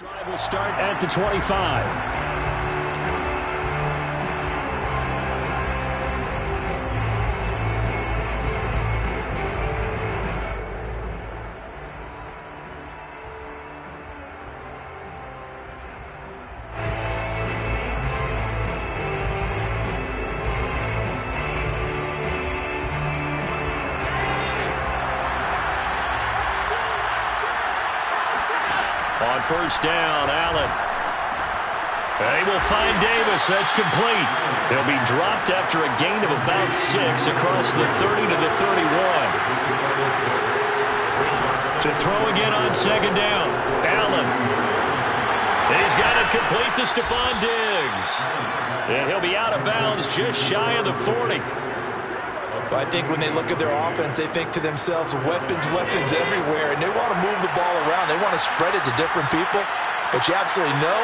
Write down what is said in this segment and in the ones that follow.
Drive will start at the 25. On first down, Allen. They will find Davis. That's complete. They'll be dropped after a gain of about 6 across the 30 to the 31. To throw again on second down. Allen. He's got it complete to Stephon Diggs. And he'll be out of bounds just shy of the 40. I think when they look at their offense, they think to themselves, weapons, weapons everywhere, and they want to move the ball around. They want to spread it to different people, but you absolutely know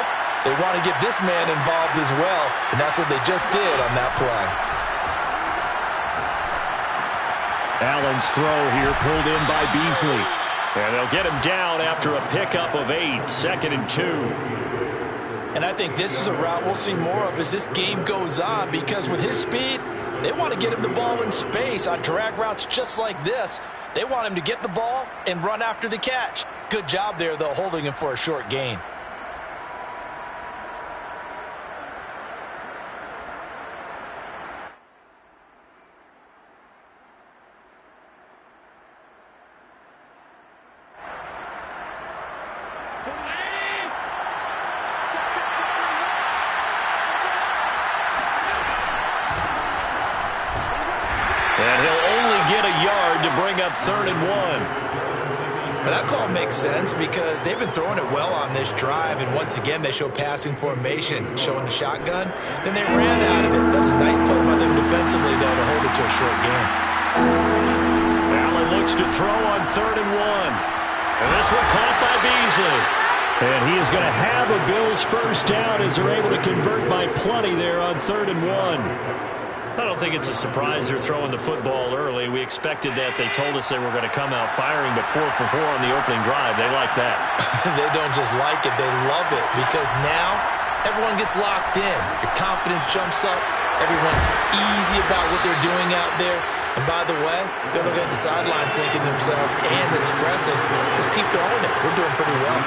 they want to get this man involved as well, and that's what they just did on that play. Allen's throw here pulled in by Beasley. And they'll get him down after a pickup of 8, 2nd and 2. And I think this is a route we'll see more of as this game goes on, because with his speed, they want to get him the ball in space on drag routes just like this. They want him to get the ball and run after the catch. Good job there, though, holding him for a short gain. And he'll only get a yard to bring up 3rd and 1. But that call makes sense because they've been throwing it well on this drive, and once again they show passing formation, showing the shotgun. Then they ran out of it. That's a nice play by them defensively, though, to hold it to a short gain. Allen looks to throw on 3rd and 1. And this one caught by Beasley. And he is going to have a Bills first down as they're able to convert by plenty there on 3rd and 1. I don't think it's a surprise they're throwing the football early. We expected that. They told us they were going to come out firing, but 4 for 4 on the opening drive. They like that. They don't just like it. They love it, because now everyone gets locked in. Your confidence jumps up. Everyone's easy about what they're doing out there. And by the way, they're looking at the sideline thinking to themselves and expressing, let's keep throwing it. We're doing pretty well.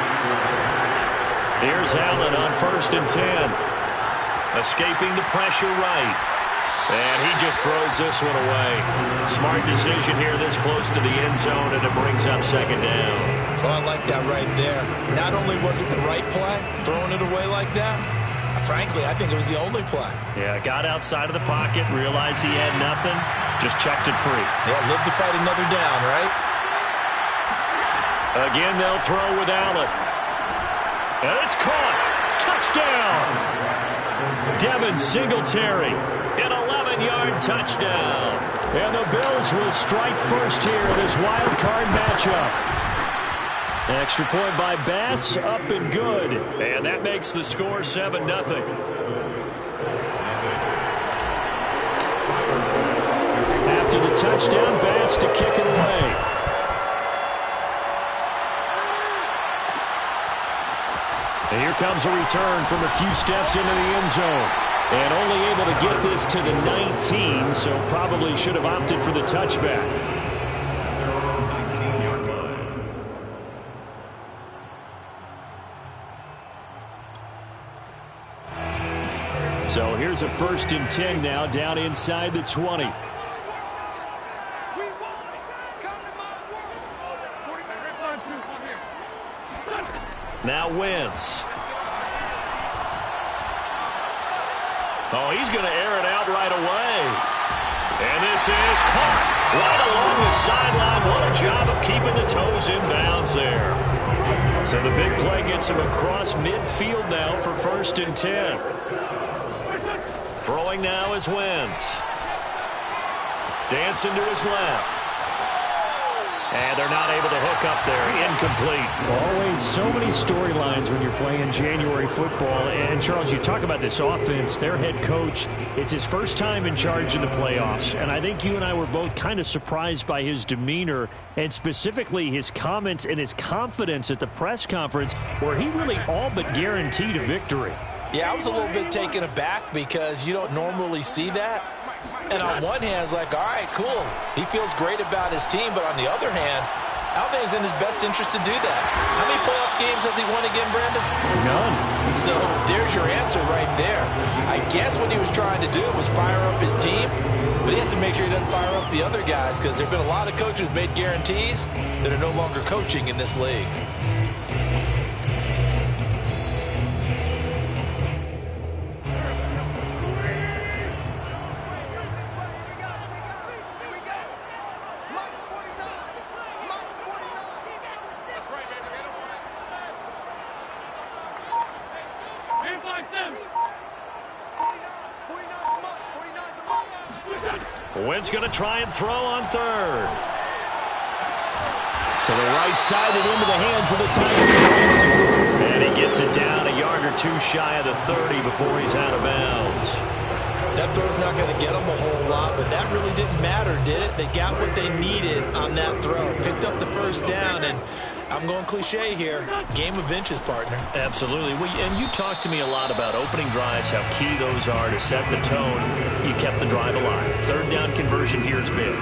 Here's Allen on 1st and 10. Escaping the pressure right. And he just throws this one away. Smart decision here this close to the end zone, and it brings up 2nd down. Well, I like that right there. Not only was it the right play, throwing it away like that, frankly, I think it was the only play. Yeah, got outside of the pocket, realized he had nothing, just checked it free. Yeah, live to fight another down, right? Again, they'll throw with Allen. And it's caught. Touchdown! Devin Singletary. An 11-yard touchdown. And the Bills will strike first here in this wild card matchup. Extra point by Bass, up and good. And that makes the score 7-0. After the touchdown, Bass to kick it away. And here comes a return from a few steps into the end zone. And only able to get this to the 19, so probably should have opted for the touchback. So here's a 1st and 10 now, down inside the 20. Now Wentz. Oh, he's going to air it out right away. And this is caught right along the sideline. What a job of keeping the toes in bounds there. So the big play gets him across midfield now for 1st and 10. Throwing now is Wentz. Dancing to his left. And they're not able to hook up there. Incomplete. Always so many storylines when you're playing January football. And, Charles, you talk about this offense. Their head coach, it's his first time in charge in the playoffs. And I think you and I were both kind of surprised by his demeanor and specifically his comments and his confidence at the press conference where he really all but guaranteed a victory. Yeah, I was a little bit taken aback because you don't normally see that. And on one hand, it's like, all right, cool. He feels great about his team. But on the other hand, I don't think it's in his best interest to do that. How many playoff games has he won again, Brandon? None. So there's your answer right there. I guess what he was trying to do was fire up his team, but he has to make sure he doesn't fire up the other guys because there have been a lot of coaches who've made guarantees that are no longer coaching in this league. Wentz going to try and throw on third. To the right side and into the hands of the Tiger. And he gets it down a yard or two shy of the 30 before he's out of bounds. That throw's not going to get them a whole lot, but that really didn't matter, did it? They got what they needed on that throw. Picked up the first down, and I'm going cliche here. Game of inches, partner. Absolutely. And you talked to me a lot about opening drives, how key those are to set the tone. You kept the drive alive. Third down conversion here is big.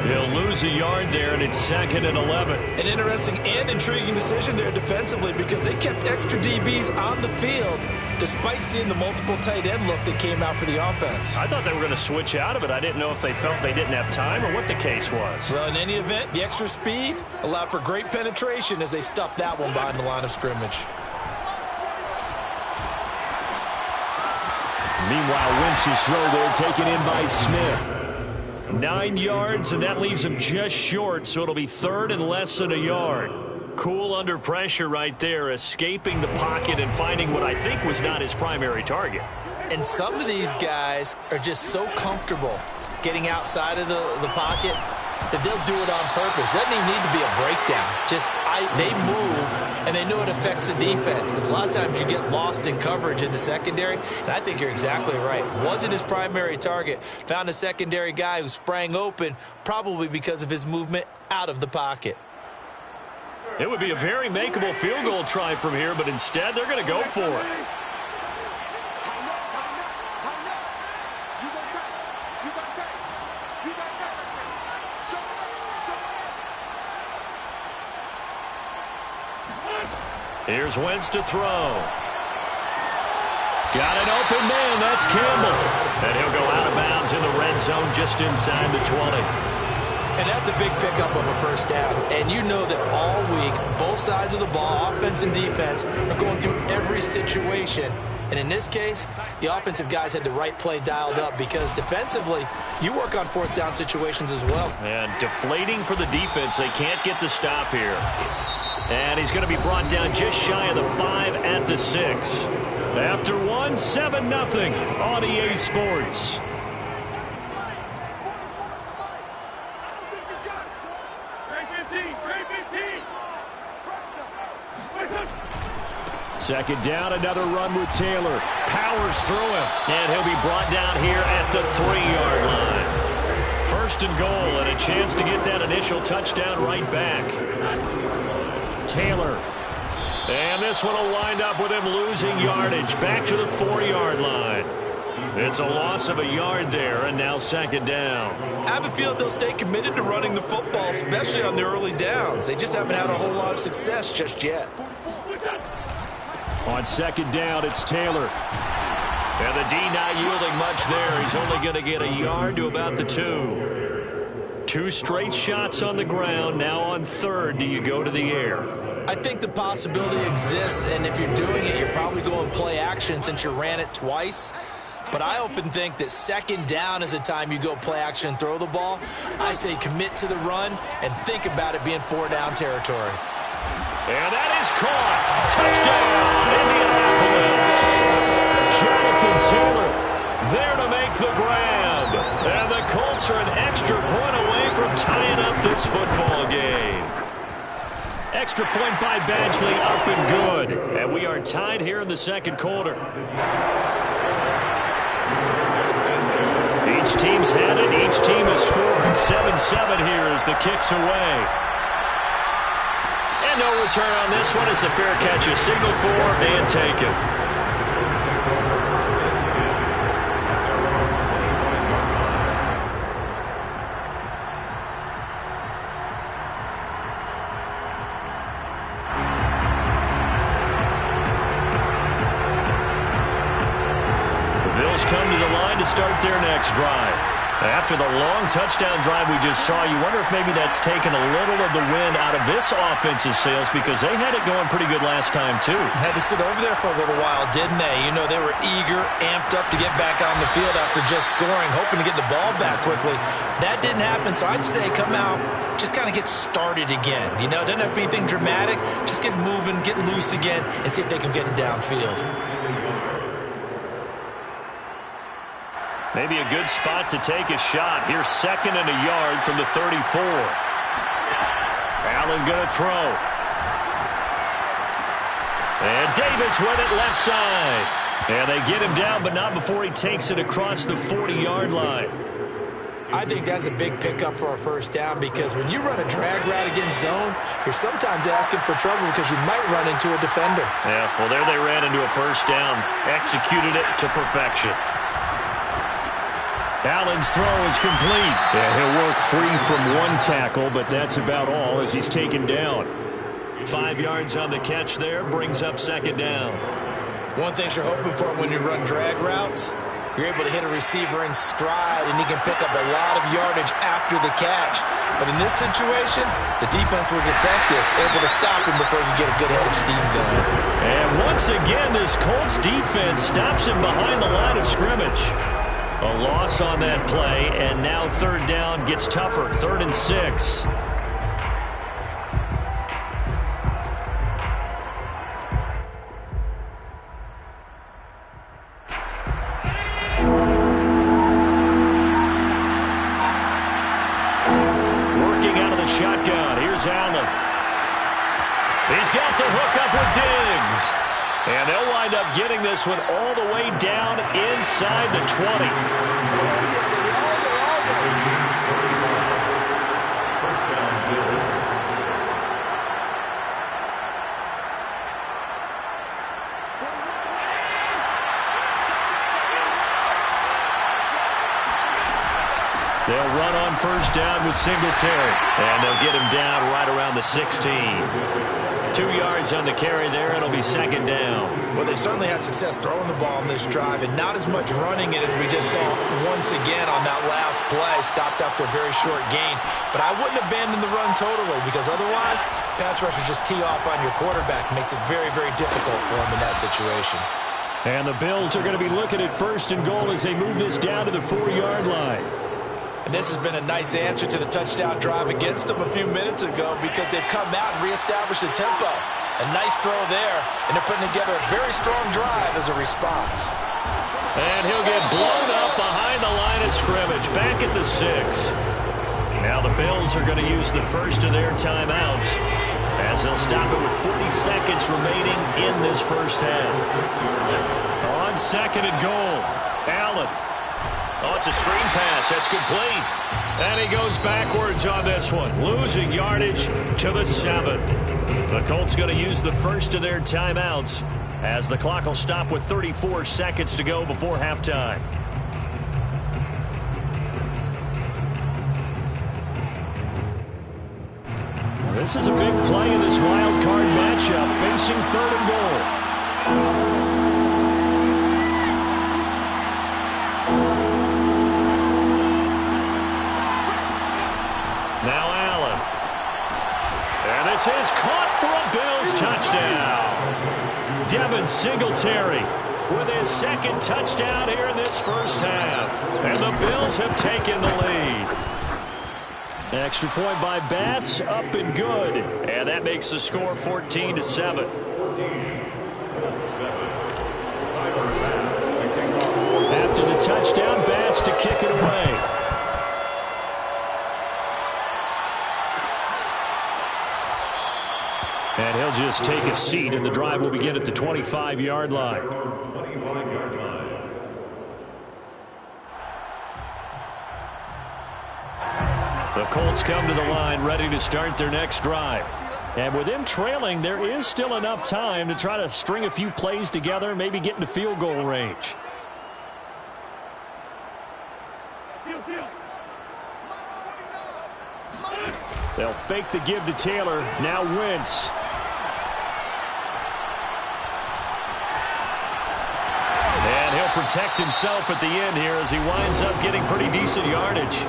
He'll lose a yard there, and it's 2nd and 11. An interesting and intriguing decision there defensively because they kept extra DBs on the field despite seeing the multiple tight end look that came out for the offense. I thought they were going to switch out of it. I didn't know if they felt they didn't have time or what the case was. Well, in any event, the extra speed allowed for great penetration as they stuffed that one behind the line of scrimmage. Meanwhile, Wentz's throw there taken in by Smith. 9 yards, and that leaves him just short, so it'll be 3rd and less than a yard. Cool under pressure right there, escaping the pocket and finding what I think was not his primary target. And some of these guys are just so comfortable getting outside of the pocket that they'll do it on purpose. It doesn't even need to be a breakdown. They move, and they know it affects the defense because a lot of times you get lost in coverage in the secondary, and I think you're exactly right. Wasn't his primary target. Found a secondary guy who sprang open, probably because of his movement out of the pocket. It would be a very makeable field goal try from here, but instead they're going to go for it. Here's Wentz to throw. Got an open man. That's Campbell. And he'll go out of bounds in the red zone just inside the 20. And that's a big pickup of a first down. And you know that all week, both sides of the ball, offense and defense, are going through every situation. And in this case, the offensive guys had the right play dialed up because defensively, you work on 4th down situations as well. And deflating for the defense. They can't get the stop here. And he's going to be brought down just shy of the 5 at the 6. After 1, 7-0 on EA Sports. Second down, another run with Taylor. Powers through him, and he'll be brought down here at the 3-yard line. 1st and goal, and a chance to get that initial touchdown right back. Taylor. And this one will wind up with him losing yardage. Back to the 4-yard line. It's a loss of a yard there, and now 2nd down. I have a feeling they'll stay committed to running the football, especially on the early downs. They just haven't had a whole lot of success just yet. On 2nd down, it's Taylor. And the D not yielding much there. He's only going to get a yard to about the 2. 2 straight shots on the ground. Now on 3rd, do you go to the air? I think the possibility exists, and if you're doing it, you're probably going play action since you ran it twice. But I often think that 2nd down is the time you go play action and throw the ball. I say commit to the run and think about it being 4-down territory. And that is caught. Touchdown, Indianapolis. Jonathan Taylor there to make the grab. And the Colts are an extra point away from tying up this football game. Extra point by Badgley, up and good. And we are tied here in the second quarter. Each team's had it. Each team has scored. 7-7 here as the kick's away. And no return on this one as the fair catch is signaled for and taken. Come to the line to start their next drive. After the long touchdown drive we just saw, you wonder if maybe that's taken a little of the wind out of this offense's sails because they had it going pretty good last time, too. Had to sit over there for a little while, didn't they? You know, they were eager, amped up to get back on the field after just scoring, hoping to get the ball back quickly. That didn't happen, so I'd say come out, just kind of get started again. You know, doesn't have to be anything dramatic. Just get moving, get loose again, and see if they can get it downfield. Maybe a good spot to take a shot. Here's 2nd and a yard from the 34. Allen going to throw. And Davis with it left side. And they get him down, but not before he takes it across the 40-yard line. I think that's a big pickup for a first down because when you run a drag route against zone, you're sometimes asking for trouble because you might run into a defender. Yeah, well, there they ran into a first down. Executed it to perfection. Allen's throw is complete. Yeah, he'll work free from one tackle, but that's about all as he's taken down. 5 yards on the catch there, brings up 2nd down. One thing you're hoping for when you run drag routes, you're able to hit a receiver in stride, and he can pick up a lot of yardage after the catch. But in this situation, the defense was effective, able to stop him before he could get a good head of steam going. And once again, this Colts defense stops him behind the line of scrimmage. A loss on that play, and now 3rd down gets tougher. 3rd and 6. Working out of the shotgun. Here's Allen. He's got the hook up with Diggs. And they'll wind up getting this one all the way down inside the 20. First down, Bills. They'll run on first down with Singletary. And they'll get him down right around the 16. 2 yards on the carry there. It'll be 2nd down. Well, they certainly had success throwing the ball in this drive and not as much running it as we just saw once again on that last play. Stopped after a very short gain. But I wouldn't abandon the run totally because otherwise, pass rushers just tee off on your quarterback. Makes it very, very difficult for him in that situation. And the Bills are going to be looking at 1st and goal as they move this down to the 4-yard line. And this has been a nice answer to the touchdown drive against them a few minutes ago because they've come out and reestablished the tempo. A nice throw there, and they're putting together a very strong drive as a response. And he'll get blown up behind the line of scrimmage, back at the 6. Now the Bills are going to use the first of their timeouts as they'll stop it with 40 seconds remaining in this first half. On 2nd and goal, Allen. Oh, it's a screen pass. That's complete. And he goes backwards on this one, losing yardage to the 7. The Colts going to use the first of their timeouts as the clock will stop with 34 seconds to go before halftime. Well, this is a big play in this wild card matchup, facing 3rd and goal. Now Allen. And this is caught for a Bills touchdown. Devin Singletary with his 2nd touchdown here in this first half. And the Bills have taken the lead. Extra point by Bass, up and good. And that makes the score 14-7. After the touchdown, Bass to kick it away. just take a seat, and the drive will begin at the 25-yard line. The Colts come to the line ready to start their next drive. And with them trailing, there is still enough time to try to string a few plays together, maybe get into field goal range. They'll fake the give to Taylor. Now Wentz. And he'll protect himself at the end here as he winds up getting pretty decent yardage.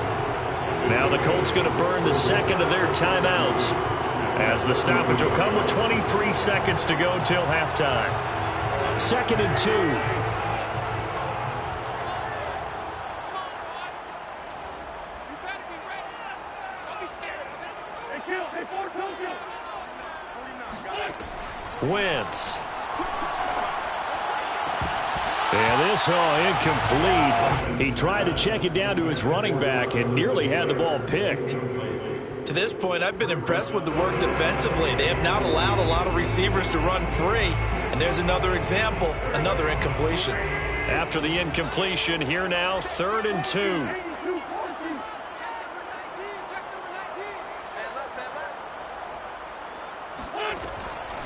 Now the Colts going to burn the second of their timeouts, as the stoppage will come with 23 seconds to go till halftime. 2nd and 2. Wentz. And this incomplete. He tried to check it down to his running back and nearly had the ball picked. To this point, I've been impressed with the work defensively. They have not allowed a lot of receivers to run free. And there's another example, another incompletion. After the incompletion, here now, 3rd and 2.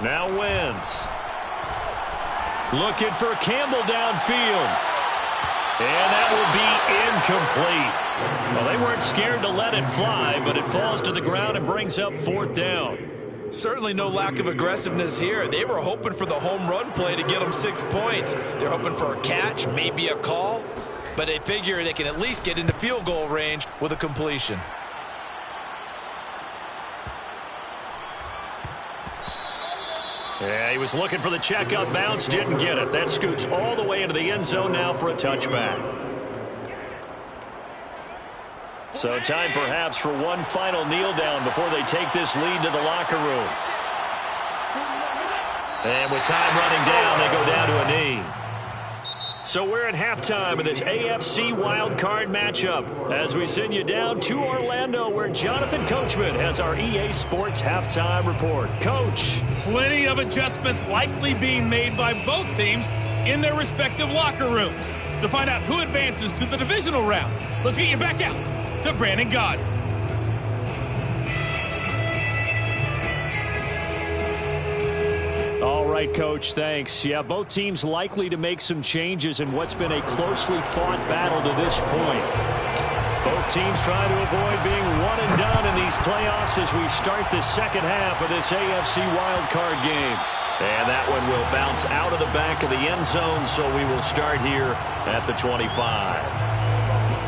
Now Wentz. Looking for Campbell downfield. And that will be incomplete. Well, they weren't scared to let it fly, but it falls to the ground and brings up 4th down. Certainly no lack of aggressiveness here. They were hoping for the home run play to get them 6 points. They're hoping for a catch, maybe a call, but they figure they can at least get into field goal range with a completion. Yeah, he was looking for the checkup bounce, didn't get it. That scoots all the way into the end zone now for a touchback. So time perhaps for one final kneel down before they take this lead to the locker room. And with time running down, they go down to a knee. So we're at halftime of this AFC wildcard matchup as we send you down to Orlando, where Jonathan Coachman has our EA Sports halftime report. Coach. Plenty of adjustments likely being made by both teams in their respective locker rooms. To find out who advances to the divisional round, let's get you back out to Brandon Gaudin. All right, Coach, thanks. Yeah, both teams likely to make some changes in what's been a closely fought battle to this point. Both teams trying to avoid being one and done in these playoffs as we start the second half of this AFC wildcard game. And that one will bounce out of the back of the end zone, so we will start here at the 25.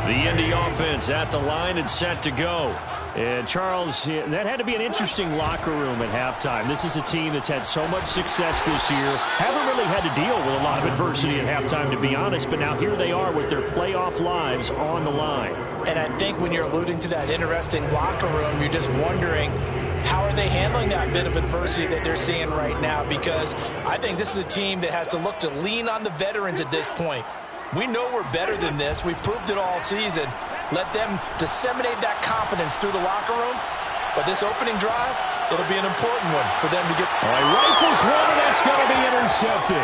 The Indy offense at the line and set to go. And, Charles, that had to be an interesting locker room at halftime. This is a team that's had so much success this year. Haven't really had to deal with a lot of adversity at halftime, to be honest. But now here they are with their playoff lives on the line. And I think when you're alluding to that interesting locker room, you're just wondering, how are they handling that bit of adversity that they're seeing right now? Because I think this is a team that has to look to lean on the veterans at this point. We know we're better than this. We've proved it all season. Let them disseminate that confidence through the locker room. But this opening drive, it'll be an important one for them to get. All right, rifles one, and that's going to be intercepted.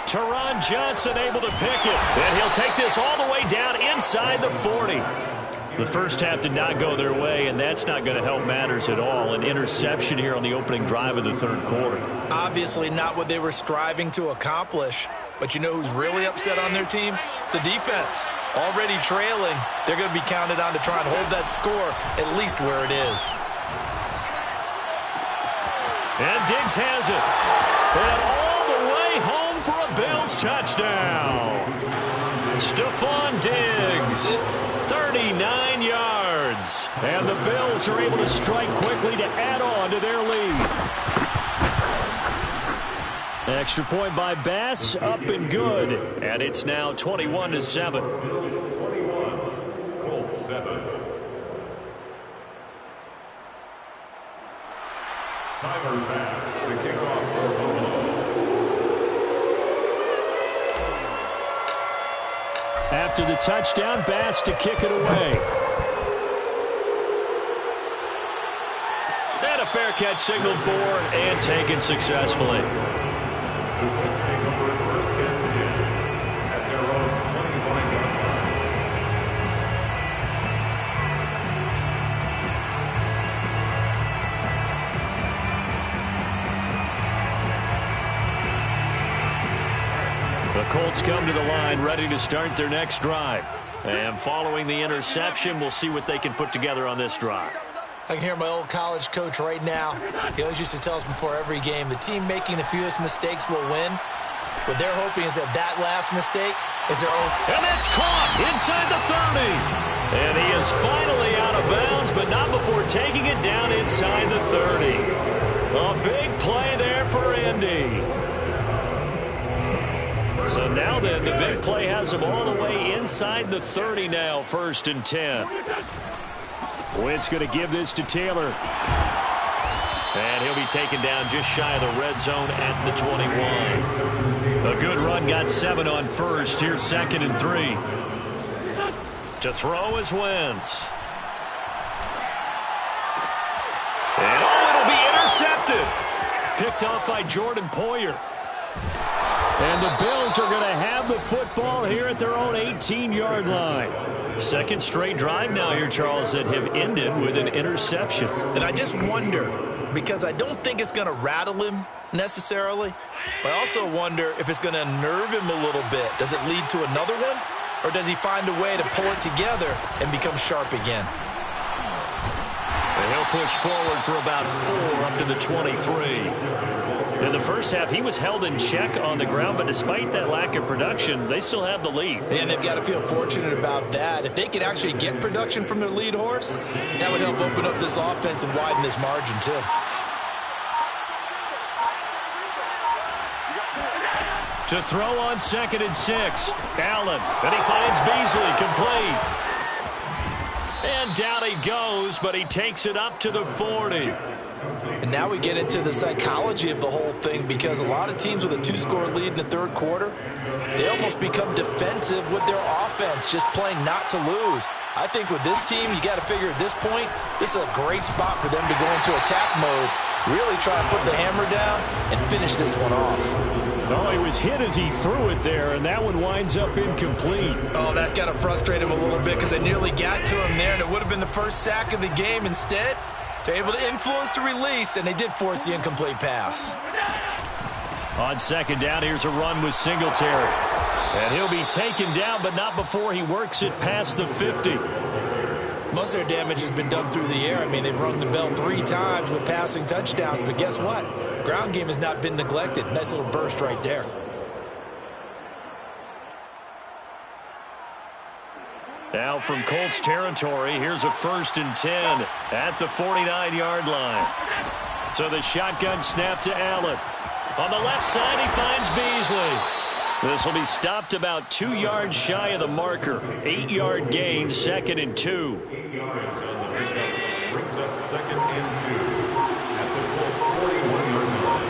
Teron Johnson able to pick it. And he'll take this all the way down inside the 40. The first half did not go their way, and that's not going to help matters at all. An interception here on the opening drive of the third quarter. Obviously not what they were striving to accomplish. But you know who's really upset on their team? The defense. Already trailing, they're going to be counted on to try and hold that score at least where it is. And Diggs has it. And all the way home for a Bills touchdown. Stephon Diggs, 39 yards. And the Bills are able to strike quickly to add on to their lead. Extra point by Bass, up and good. And it's now 21-7. 21, Colts 7. Tyler Bass to kick off for Buffalo. After the touchdown, Bass to kick it away. And a fair catch signaled for and taken successfully. The Colts take over 1st and 10 at their own 25-yard line. The Colts come to the line ready to start their next drive. And following the interception, we'll see what they can put together on this drive. I can hear my old college coach right now. He always used to tell us before every game, the team making the fewest mistakes will win. What they're hoping is that last mistake is their own. And it's caught inside the 30. And he is finally out of bounds, but not before taking it down inside the 30. A big play there for Indy. So now then, the big play has him all the way inside the 30 now, 1st and 10. Wentz going to give this to Taylor. And he'll be taken down just shy of the red zone at the 21. A good run, got 7 on 1st. Here's 2nd and 3. To throw is Wentz. And it'll be intercepted. Picked off by Jordan Poyer. And the Bills are going to have the football here at their own 18-yard line. Second straight drive now here, Charles, that have ended with an interception. And I just wonder, because I don't think it's going to rattle him necessarily, but I also wonder if it's going to unnerve him a little bit. Does it lead to another one, or does he find a way to pull it together and become sharp again? And he'll push forward for about 4 up to the 23. In the first half, he was held in check on the ground, but despite that lack of production, they still have the lead. And they've got to feel fortunate about that. If they could actually get production from their lead horse, that would help open up this offense and widen this margin, too. To throw on 2nd and 6. Allen, and he finds Beasley, complete. And down he goes, but he takes it up to the 40. And now we get into the psychology of the whole thing, because a lot of teams with a 2-score lead in the 3rd quarter, they almost become defensive with their offense, just playing not to lose. I think with this team, you got to figure at this point, this is a great spot for them to go into attack mode, really try to put the hammer down and finish this one off. Oh, he was hit as he threw it there, and that one winds up incomplete. Oh, that's got to frustrate him a little bit, because they nearly got to him there, and it would have been the first sack of the game. Instead, they're able to influence the release, and they did force the incomplete pass. On 2nd down, here's a run with Singletary. And he'll be taken down, but not before he works it past the 50. Most of their damage has been done through the air. I mean, they've rung the bell 3 times with passing touchdowns, but guess what? Ground game has not been neglected. Nice little burst right there. Now from Colts territory, here's a 1st and 10 at the 49-yard line. So the shotgun snap to Allen. On the left side, he finds Beasley. This will be stopped about 2 yards shy of the marker. 8-yard gain, 2nd and 2. 8 yards on the pickup brings up 2nd and 2 at the Colts 41-yard line.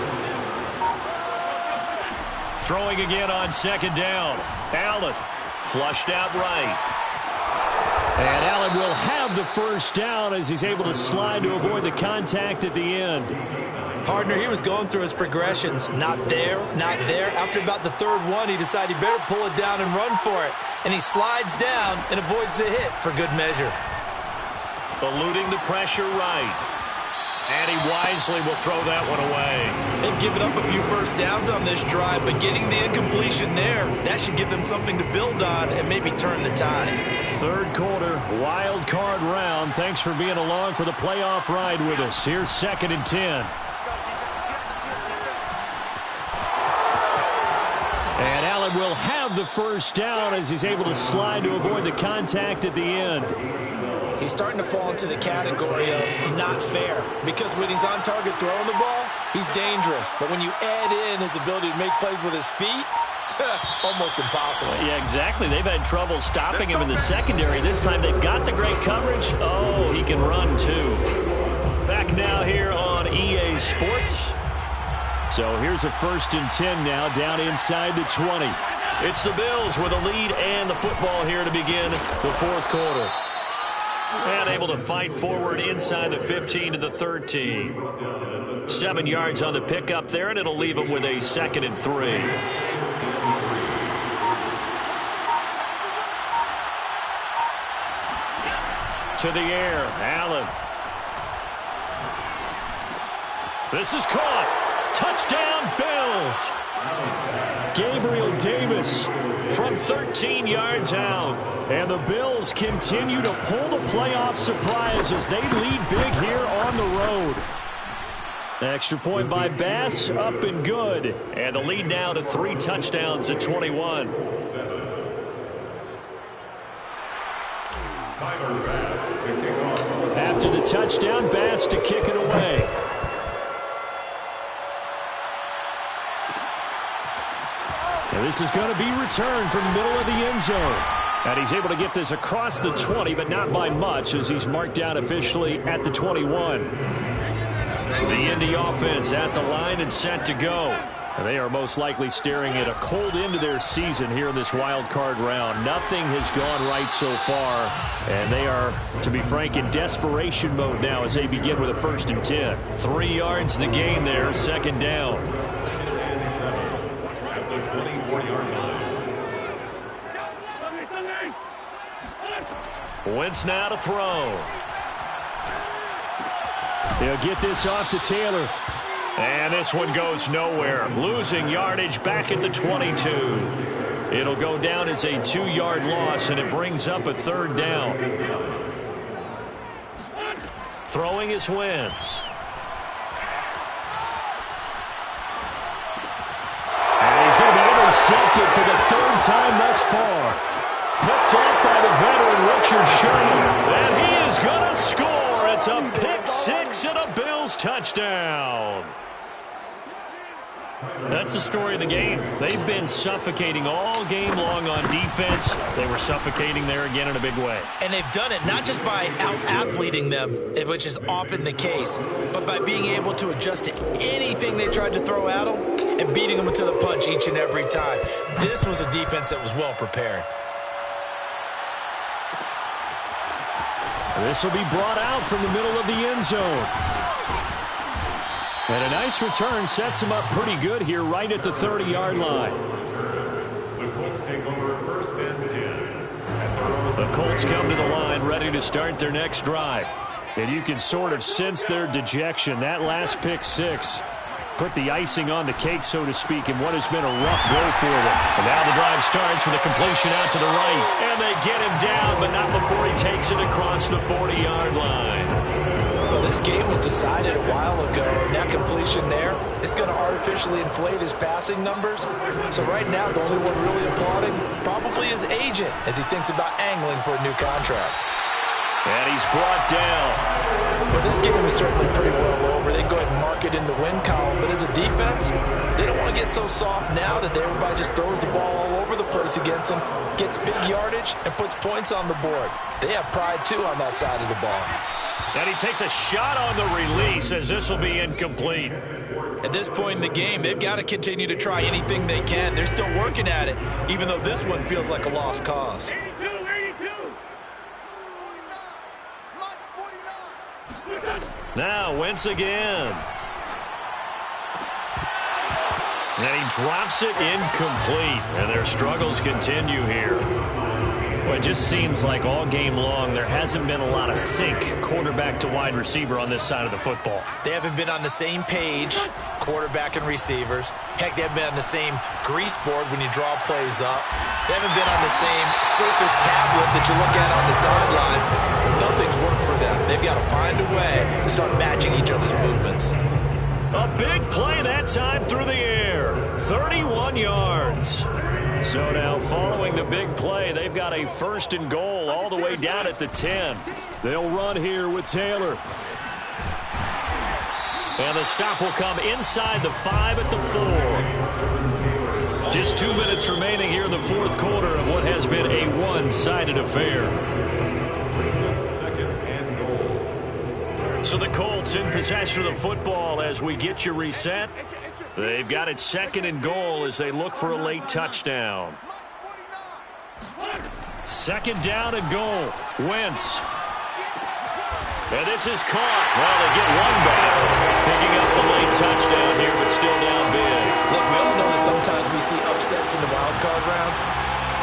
Throwing again on 2nd down. Allen flushed out right. And Allen will have the 1st down as he's able to slide to avoid the contact at the end. Partner, he was going through his progressions. Not there, not there. After about the 3rd one, he decided he better pull it down and run for it. And he slides down and avoids the hit for good measure. Eluding the pressure right. And he wisely will throw that one away. They've given up a few 1st downs on this drive, but getting the incompletion there, that should give them something to build on and maybe turn the tide. 3rd quarter, wild card round. Thanks for being along for the playoff ride with us. Here's 2nd and 10. And Allen will have the 1st down as he's able to slide to avoid the contact at the end. He's starting to fall into the category of not fair, because when he's on target throwing the ball, he's dangerous. But when you add in his ability to make plays with his feet, almost impossible. Yeah, exactly. They've had trouble stopping him in the secondary. This time they've got the great coverage. Oh, he can run too. Back now here on EA Sports. So here's a 1st and 10 now, down inside the 20. It's the Bills with a lead and the football here to begin the 4th quarter. And able to fight forward inside the 15 to the 13. 7 yards on the pickup there, and it'll leave them with a 2nd and 3. To the air, Allen. This is caught. Touchdown, Bills. Gabriel Davis from 13 yards out. And the Bills continue to pull the playoff surprise as they lead big here on the road. Extra point by Bass, up and good. And the lead now to 3 touchdowns at 21. Tyler Bass to kick off. After the touchdown, Bass to kick it away. And this is going to be returned from the middle of the end zone. And he's able to get this across the 20, but not by much as he's marked down officially at the 21. The Indy offense at the line and set to go. And they are most likely staring at a cold end to their season here in this wild card round. Nothing has gone right so far. And they are, to be frank, in desperation mode now as they begin with a 1st and 10. 3 yards the gain there, 2nd down. 2nd and 7. At the 24-yard line. Wentz now to throw. He'll get this off to Taylor. And this one goes nowhere. Losing yardage back at the 22. It'll go down as a 2-yard loss, and it brings up a 3rd down. Throwing is Wentz. And he's going to be intercepted for the 3rd time thus far. Picked off by the veteran Richard Sherman. And he is going to score. It's a pick 6 and a Bills touchdown. That's the story of the game. They've been suffocating all game long on defense. They were suffocating there again in a big way. And they've done it not just by out-athleting them, which is often the case, but by being able to adjust to anything they tried to throw at them and beating them to the punch each and every time. This was a defense that was well prepared. This will be brought out from the middle of the end zone. And a nice return sets him up pretty good here right at the 30-yard line. The Colts take over 1st and 10. The Colts come to the line ready to start their next drive. And you can sort of sense their dejection. That last pick 6 put the icing on the cake, so to speak, in what has been a rough go for them. And now the drive starts with a completion out to the right. And they get him down, but not before he takes it across the 40-yard line. Well, this game was decided a while ago, and that completion there is going to artificially inflate his passing numbers. So right now, the only one really applauding probably his agent as he thinks about angling for a new contract. And he's brought down. Well, this game is certainly pretty well over. They can go ahead and mark it in the win column. But as a defense, they don't want to get so soft now that everybody just throws the ball all over the place against them, gets big yardage, and puts points on the board. They have pride, too, on that side of the ball. And he takes a shot on the release as this will be incomplete. At this point in the game, they've got to continue to try anything they can. They're still working at it, even though this one feels like a lost cause. Now Wentz again. And he drops it incomplete. And their struggles continue here. Well, it just seems like all game long there hasn't been a lot of sync quarterback to wide receiver on this side of the football. They haven't been on the same page, quarterback and receivers. Heck, they haven't been on the same grease board when you draw plays up. They haven't been on the same surface tablet that you look at on the sidelines. Nothing's worked for them. They've got to find a way to start matching each other's movements. A big play that time through the air. 31 yards. So now following the big play, they've got a 1st and goal all the way down at the 10. They'll run here with Taylor. And the stop will come inside the 5 at the 4. Just 2 minutes remaining here in the 4th quarter of what has been a one-sided affair. Brings up 2nd and goal. So the Colts in possession of the football as we get you reset. They've got it 2nd and goal as they look for a late touchdown. 2nd down and goal. Wentz. And this is caught. Well, they get one back. Picking up the late touchdown here, but still down big. Look, we all know that sometimes we see upsets in the wild card round.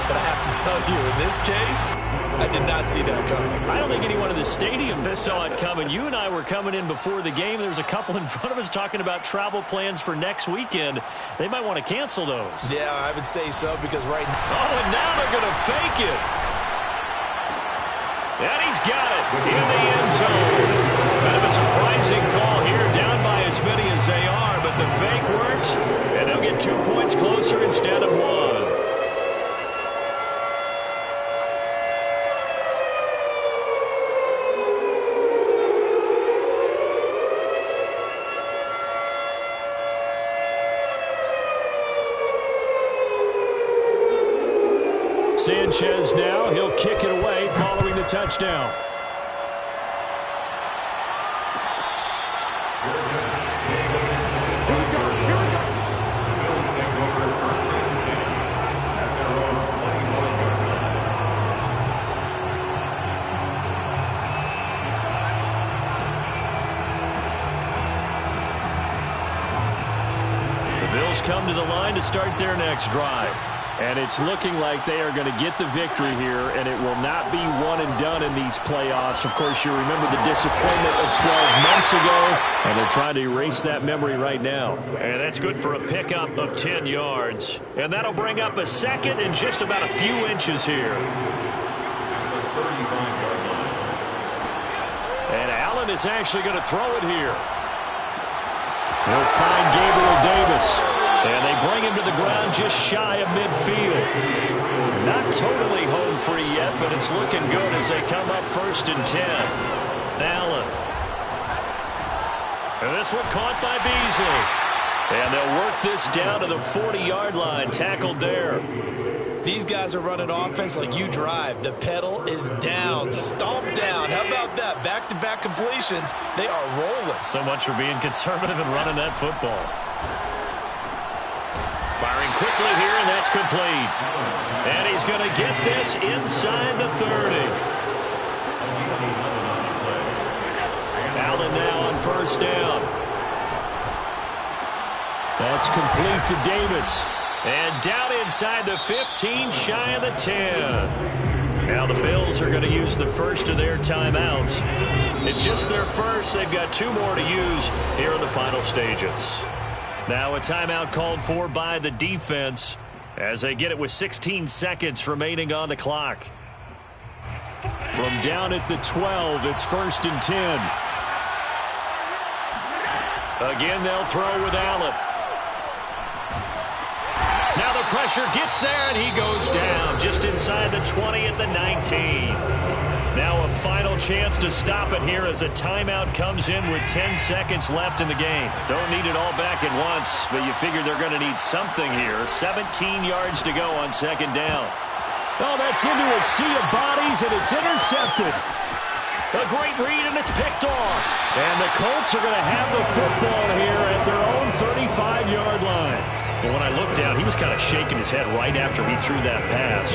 But I have to tell you, in this case, I did not see that coming. I don't think anyone in the stadium saw it coming. You and I were coming in before the game. There was a couple in front of us talking about travel plans for next weekend. They might want to cancel those. Yeah, I would say so because right now... Oh, and now they're going to fake it. And he's got it in the end zone. Kind of a surprising call here, down by as many as they are, but the fake works, and they'll get 2 points closer instead of 1. Sanchez now, he'll kick it away following the touchdown. Bills take over first and 10 at their own 25-yard line. The Bills come to the line to start their next drive. And it's looking like they are going to get the victory here, and it will not be one and done in these playoffs. Of course, you remember the disappointment of 12 months ago, and they're trying to erase that memory right now. And that's good for a pickup of 10 yards. And that'll bring up a second and just about a few inches here. And Allen is actually going to throw it here. They'll find Gabriel Davis. And they bring him to the ground just shy of midfield. Not totally home free yet, but it's looking good as they come up first and 10. Allen. And this one caught by Beasley. And they'll work this down to the 40-yard line. Tackled there. These guys are running offense like you drive. The pedal is down. Stomp down. How about that? Back-to-back completions. They are rolling. So much for being conservative and running that football. Firing quickly here, and that's complete. And he's going to get this inside the 30. Allen now on first down. That's complete to Davis. And down inside the 15, shy of the 10. Now the Bills are going to use the first of their timeouts. It's just their first. They've got 2 more to use here in the final stages. Now a timeout called for by the defense as they get it with 16 seconds remaining on the clock. From down at the 12, it's first and 10. Again, they'll throw with Allen. Now the pressure gets there, and he goes down just inside the 20 at the 19. Now a final chance to stop it here as a timeout comes in with 10 seconds left in the game. Don't need it all back at once, but you figure they're going to need something here. 17 yards to go on second down. Oh, that's into a sea of bodies, and it's intercepted. A great read, and it's picked off. And the Colts are going to have the football here at their own 35-yard line. And when I looked down, he was kind of shaking his head right after he threw that pass.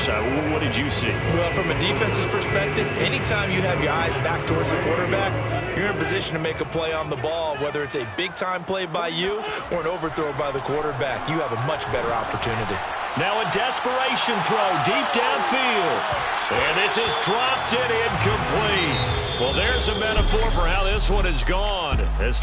What did you see? Well, from a defense's perspective, anytime you have your eyes back towards the quarterback, you're in a position to make a play on the ball, whether it's a big-time play by you or an overthrow by the quarterback. You have a much better opportunity. Now a desperation throw deep downfield. And this is dropped and incomplete. Well, there's a metaphor for how this one is gone. As